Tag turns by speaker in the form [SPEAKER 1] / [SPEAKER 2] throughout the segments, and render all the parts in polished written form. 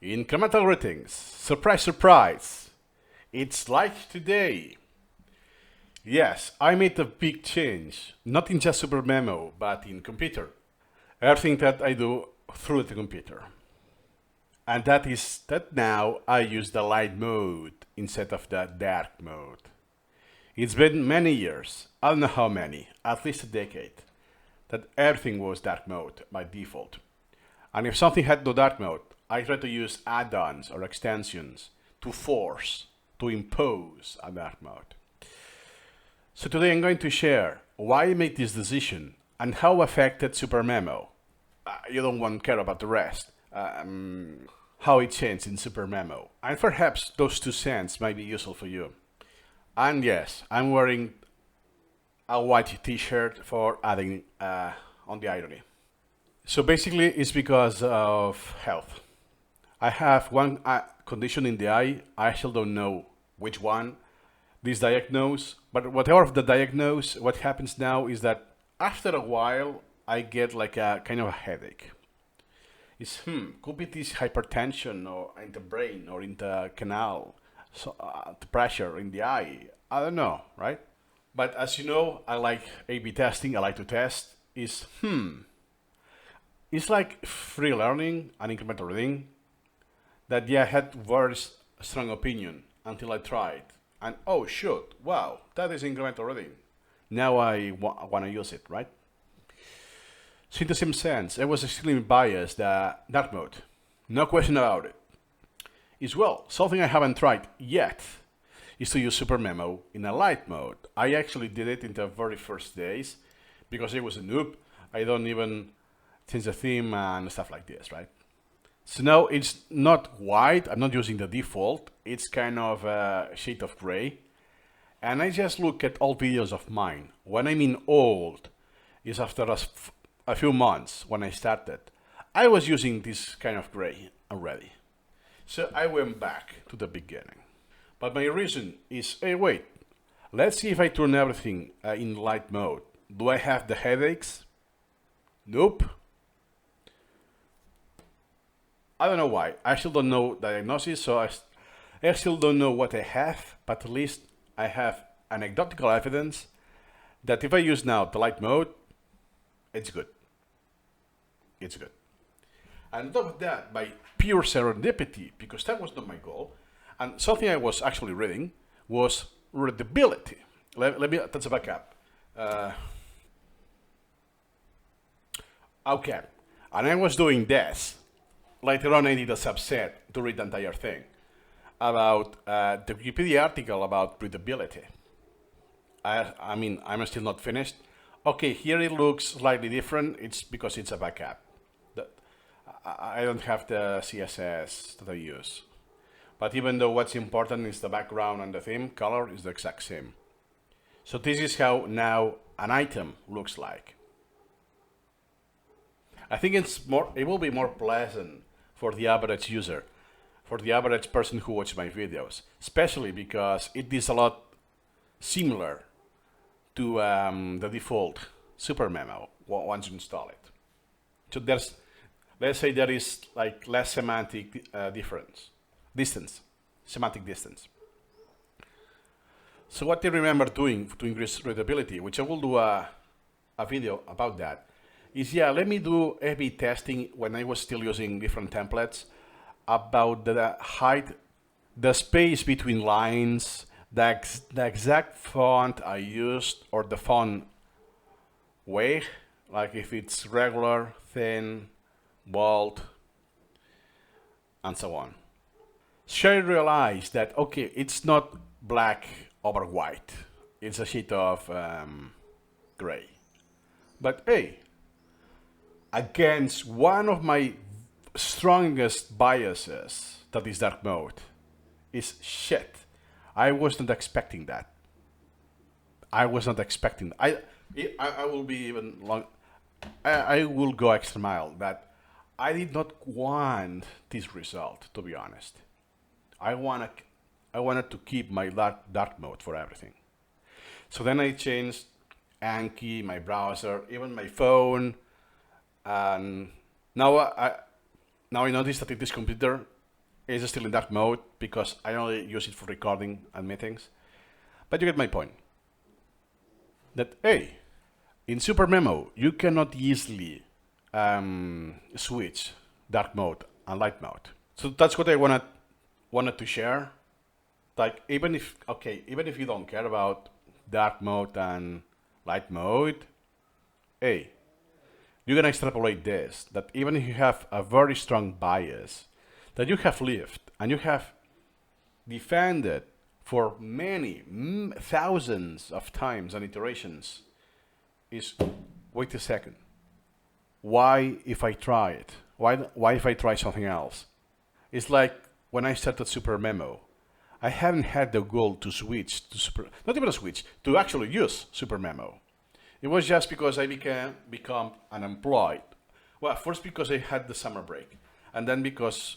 [SPEAKER 1] Incremental ratings. Surprise, surprise. It's like today. Yes, I made a big change, not in just Supermemo, but in computer. Everything that I do through the computer. And that is that now I use the light mode instead of the dark mode. It's been many years, I don't know how many, at least a decade, that everything was dark mode by default. And if something had no dark mode, I try to use add-ons or extensions to force, to impose a dark mode. So today I'm going to share why I made this decision and how affected Supermemo. You don't want to care about the rest. How it changed in Supermemo. And perhaps those 2 cents might be useful for you. And yes, I'm wearing a white t-shirt for adding on the irony. So basically it's because of health. I have one condition in the eye. I still don't know which one this diagnose, but whatever the diagnose, what happens now is that after a while I get like a kind of a headache. It's could be this hypertension or in the brain or in the canal, so the pressure in the eye. I don't know, right? But as you know, I like A/B testing. I like to test. It's like free learning and incremental reading that I had very strong opinion until I tried. And oh shoot, wow, that is incremental reading. Now I want to use it, right? So in the same sense, I was extremely biased dark mode. No question about it. As well, something I haven't tried yet is to use Supermemo in a light mode. I actually did it in the very first days because I was a noob. I don't even change the theme and stuff like this, right? So now it's not white, I'm not using the default, it's kind of a shade of gray. And I just look at old videos of mine. When I mean old, is after a few months when I started. I was using this kind of gray already. So I went back to the beginning. But my reason is, hey wait, let's see if I turn everything in light mode. Do I have the headaches? Nope. I don't know why. I still don't know diagnosis, so I still don't know what I have, but at least I have anecdotal evidence that if I use now the light mode, it's good. It's good. And on top of that, by pure serendipity, because that was not my goal, and something I was actually reading was readability. Let me, that's a backup. Okay, and I was doing this. Later on, I did a subset to read the entire thing about the Wikipedia article about readability. I mean, I'm still not finished. Okay, here it looks slightly different. It's because it's a backup. I don't have the CSS that I use. But even though what's important is the background and the theme, color is the exact same. So this is how now an item looks like. I think it will be more pleasant for the average user, for the average person who watches my videos, especially because it is a lot similar to the default Supermemo once you install it. So let's say there is like less semantic semantic distance. So what I remember doing to increase readability, which I will do a video about that, is let me do A/B testing when I was still using different templates about the height, the space between lines, the exact font I used, or the font weight, like if it's regular, thin, bold, and so on. So I realized that, okay, it's not black over white. It's a shade of gray. But hey, against one of my strongest biases, that is dark mode, is shit. I was not expecting that. I was not expecting that. I will be even long. I will go extra mile that I did not want this result, to be honest. I wanted to keep my dark mode for everything. So then I changed Anki, my browser, even my phone, and now I noticed that in this computer It's still in dark mode because I only use it for recording and meetings. But you get my point. That, hey, in Supermemo, you cannot easily switch dark mode and light mode. So that's what I wanted to share. Like even if you don't care about dark mode and light mode, hey, you can extrapolate this, that even if you have a very strong bias that you have lived and you have defended for many thousands of times and iterations, is wait a second. Why if I try it? Why if I try something else? It's like when I started Supermemo, I haven't had the goal to switch to not even a switch, to actually use Supermemo. It was just because I become unemployed. Well, first because I had the summer break, and then because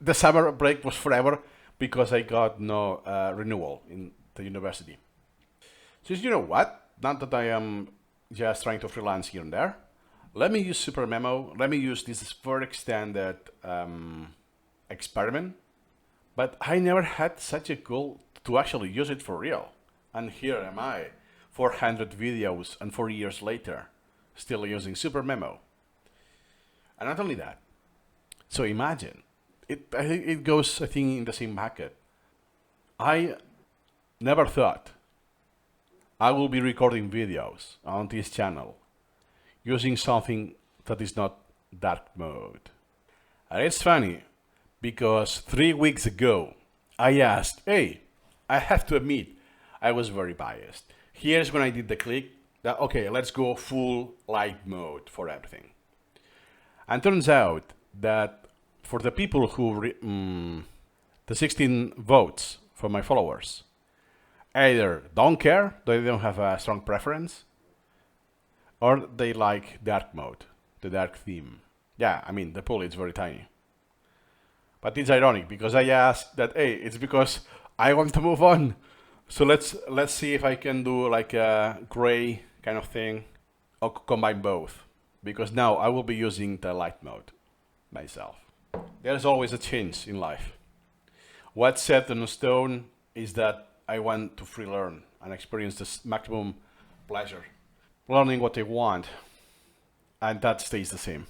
[SPEAKER 1] the summer break was forever because I got no renewal in the university. So you know what? Not that I am just trying to freelance here and there. Let me use Supermemo. Let me use this very extended experiment. But I never had such a goal to actually use it for real. And here am I, 400 videos and 4 years later, still using Supermemo. And not only that. So imagine, it goes, I think, in the same bucket. I never thought I will be recording videos on this channel using something that is not dark mode. And it's funny because 3 weeks ago I asked, hey, I have to admit I was very biased. Here's when I did the click that, okay, let's go full light mode for everything. And turns out that for the people who, the 16 votes for my followers, either don't care, they don't have a strong preference, or they like dark mode, the dark theme. Yeah, I mean, the pool is very tiny. But it's ironic because I asked that, hey, it's because I want to move on. So let's see if I can do like a gray kind of thing or combine both. Because now I will be using the light mode myself. There's always a change in life. What's set in stone is that I want to free learn and experience this maximum pleasure. Learning what I want, and that stays the same.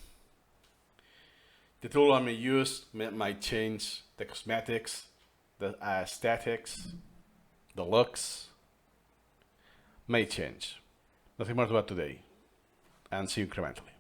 [SPEAKER 1] The tool I may use might change, the cosmetics, the aesthetics, the looks may change. Nothing more to add today, and see you incrementally.